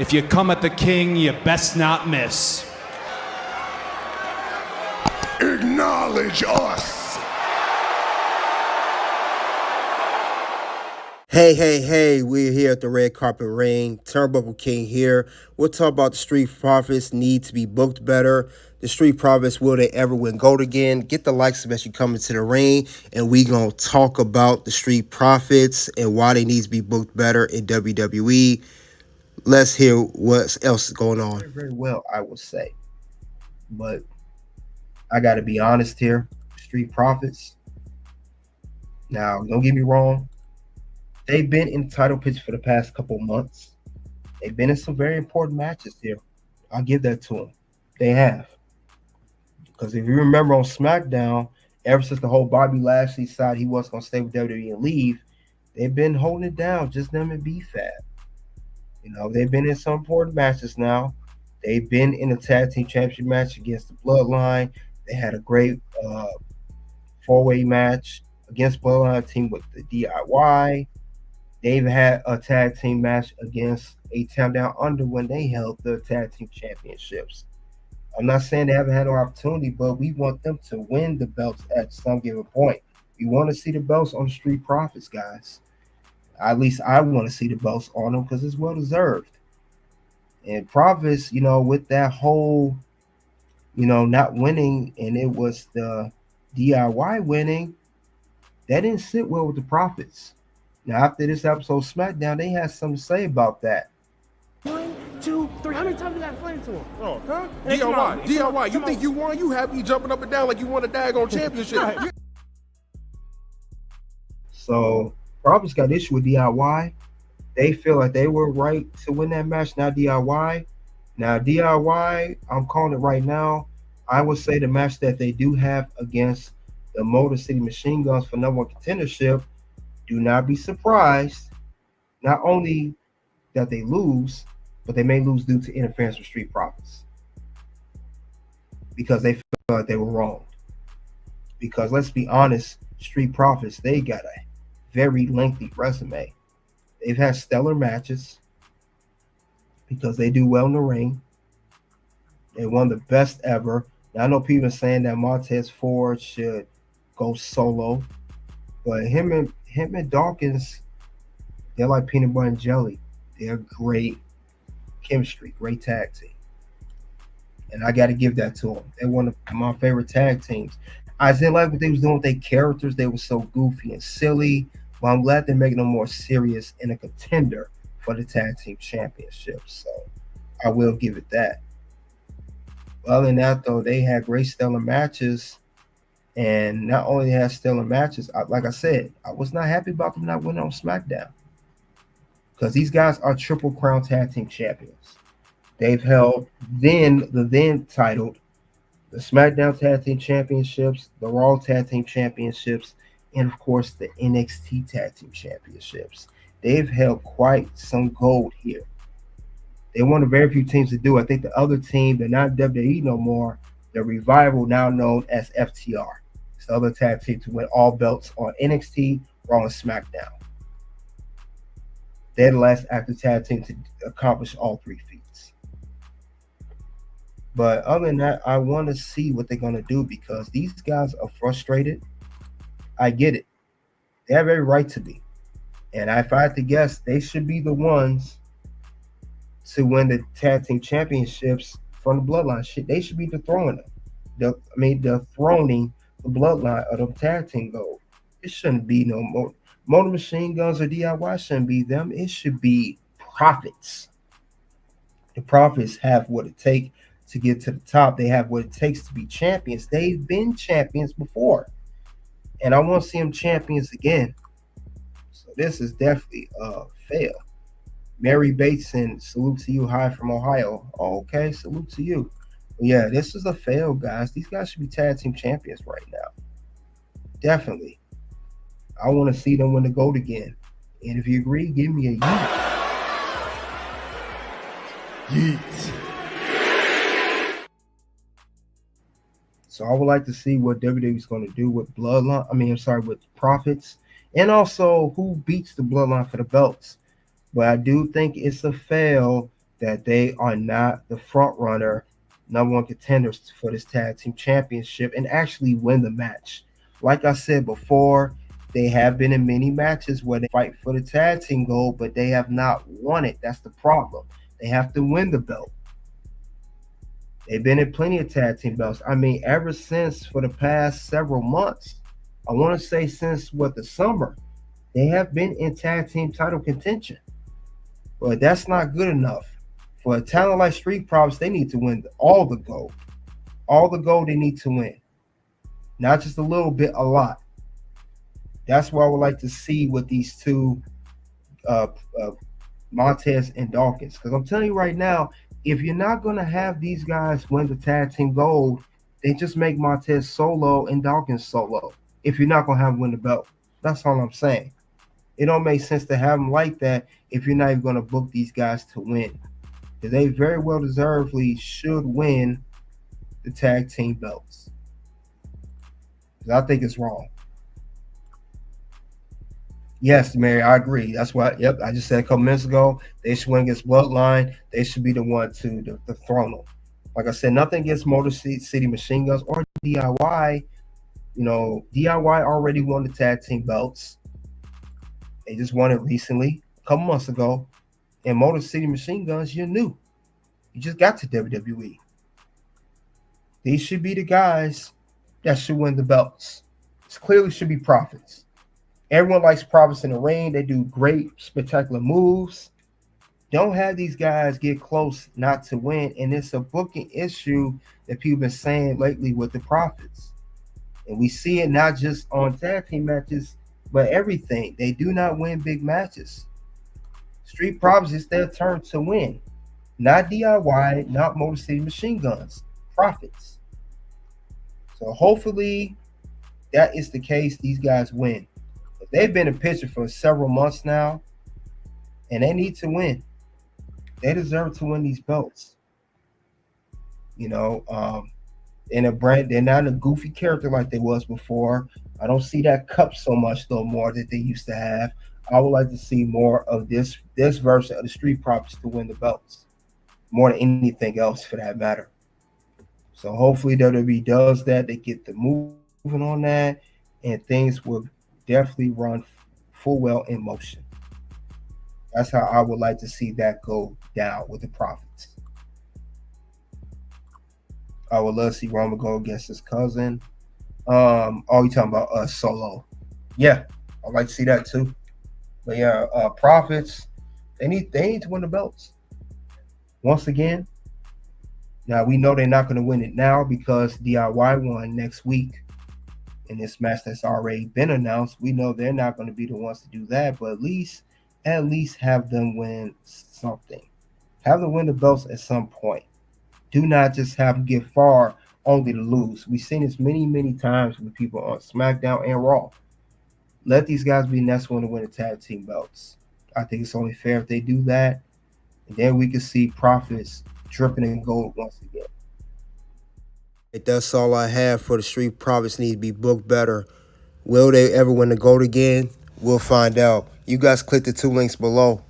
If you come at the king, you best not miss. Acknowledge us. Hey, we're here at the Red Carpet Ring. Turnbuckle King here. We'll talk about the Street Profits need to be booked better. The Street Profits, will they ever win gold again? Get the likes as you come into the ring, and we going to talk about the Street Profits and why they need to be booked better in WWE. Let's hear what else is going on. Very well, I will say. But I got to be honest here. Street Profits. Now, don't get me wrong. They've been in title picture for the past couple months. They've been in some very important matches here. I'll give that to them. They have. Because if you remember on SmackDown, ever since the whole Bobby Lashley side, he was going to stay with WWE and leave, they've been holding it down, just them and B-Fab. You know, they've been in some important matches now. They've been in a tag team championship match against the Bloodline. They had a great four-way match against Bloodline team with the DIY. They've had a tag team match against a Town Down Under when they held the tag team championships. I'm not saying they haven't had an opportunity, but we want them to win the belts at some given point. We want to see the belts on the Street Profits, guys. At least I want to see the belts on them because it's well deserved. And Profits, you know, with that whole, you know, not winning, and it was the DIY winning, that didn't sit well with the Profits. Now, after this episode of SmackDown, they had something to say about that. 1, 2, 3. How many times did I explain it to him? Oh, huh? DIY. You think you won? You happy jumping up and down like you won a daggone championship. So, Profits got issue with DIY. They feel like they were right to win that match, not DIY. Now, DIY, I'm calling it right now. I would say the match that they do have against the Motor City Machine Guns for #1 contendership, do not be surprised, not only that they lose, but they may lose due to interference with Street Profits because they feel like they were wrong. Because let's be honest, Street Profits, they got a very lengthy resume. They've had stellar matches because they do well in the ring. They're one of the best ever. Now, I know people are saying that Montez Ford should go solo, but him and Dawkins, they're like peanut butter and jelly. They're great chemistry, great tag team. And I got to give that to them. They're one of my favorite tag teams. I didn't like what they was doing with their characters. They were so goofy and silly. But I'm glad they're making them more serious and a contender for the tag team championship. So I will give it that. Other than that, though, they had great stellar matches. And not only they had stellar matches, like I said, I was not happy about them not winning on SmackDown. Because these guys are Triple Crown Tag Team Champions. They've held the then titled the SmackDown Tag Team Championships, the Raw Tag Team Championships, and of course the NXT Tag Team Championships. They've held quite some gold here. They're one of very few teams to do. I think the other team, they're not WWE no more. The Revival, now known as FTR. It's the other tag team to win all belts on NXT, Raw, and SmackDown. They're the last active tag team to accomplish all three feats. But other than that, I want to see what they're going to do because these guys are frustrated. I get it. They have every right to be. And if I had to guess, they should be the ones to win the tag team championships from the Bloodline. They should be dethroning them. Dethroning the Bloodline of the tag team gold. It shouldn't be no more. Motor Machine Guns or DIY shouldn't be them. It should be Profits. The Profits have what it takes to get to the top. They have what it takes to be champions. They've been champions before. And I want to see them champions again. So this is definitely a fail. Mary Bateson, salute to you, hi from Ohio. Oh, okay, salute to you. But yeah, this is a fail, guys. These guys should be tag team champions right now. Definitely. I want to see them win the gold again. And if you agree, give me a yeet. Yeet. So I would like to see what WWE is going to do with with Profits, and also who beats the Bloodline for the belts. But I do think it's a fail that they are not the front runner, number one contenders for this tag team championship and actually win the match. Like I said before, they have been in many matches where they fight for the tag team gold, but they have not won it. That's the problem. They have to win the belt. They've been in plenty of tag team belts. I mean, ever since for the past several months, I want to say since the summer, they have been in tag team title contention. But that's not good enough. For a talent like Street Profits, they need to win all the gold. All the gold they need to win. Not just a little bit, a lot. That's what I would like to see with these two, Montez and Dawkins. Because I'm telling you right now, if you're not going to have these guys win the tag team gold, then just make Montez solo and Dawkins solo. If you're not going to have them win the belt. That's all I'm saying. It don't make sense to have them like that if you're not even going to book these guys to win. Because they very well deservedly should win the tag team belts. I think it's wrong. Yes, Mary, I agree. That's why, I just said a couple minutes ago, they should win against Bloodline. They should be the one to dethrone them. Like I said, nothing against Motor City Machine Guns or DIY. You know, DIY already won the tag team belts. They just won it recently, a couple months ago. And Motor City Machine Guns, you're new. You just got to WWE. These should be the guys that should win the belts. It clearly should be Profits. Everyone likes Profits in the ring. They do great, spectacular moves. Don't have these guys get close not to win. And it's a booking issue that people have been saying lately with the Profits. And we see it not just on tag team matches, but everything. They do not win big matches. Street Profits, it's their turn to win. Not DIY, not Motor City Machine Guns. Profits. So hopefully that is the case. These guys win. They've been in picture for several months now, and they need to win. They deserve to win these belts. You know, in a brand, they're not a goofy character like they was before. I don't see that cup so much no more that they used to have. I would like to see more of this version of the Street Profits to win the belts, more than anything else for that matter. So hopefully WWE does that. They get the moving on that, and things will definitely run full well in motion. That's how I would like to see that go down with the Profits. I would love to see Roman go against his cousin. You talking about Solo? Yeah, I'd like to see that too. But yeah, Profits, they need to win the belts. Once again, now we know they're not going to win it now because DIY won next week in this match that's already been announced. We know they're not going to be the ones to do that, but at least have them win something. Have them win the belts at some point. Do not just have them get far only to lose. We've seen this many, many times with people on SmackDown and Raw. Let these guys be the next one to win the tag team belts. I think it's only fair if they do that. And then we can see Profits dripping in gold once again. That's all I have for the Street Profits. Need to be booked better. Will they ever win the gold again? We'll find out. You guys click the 2 links below.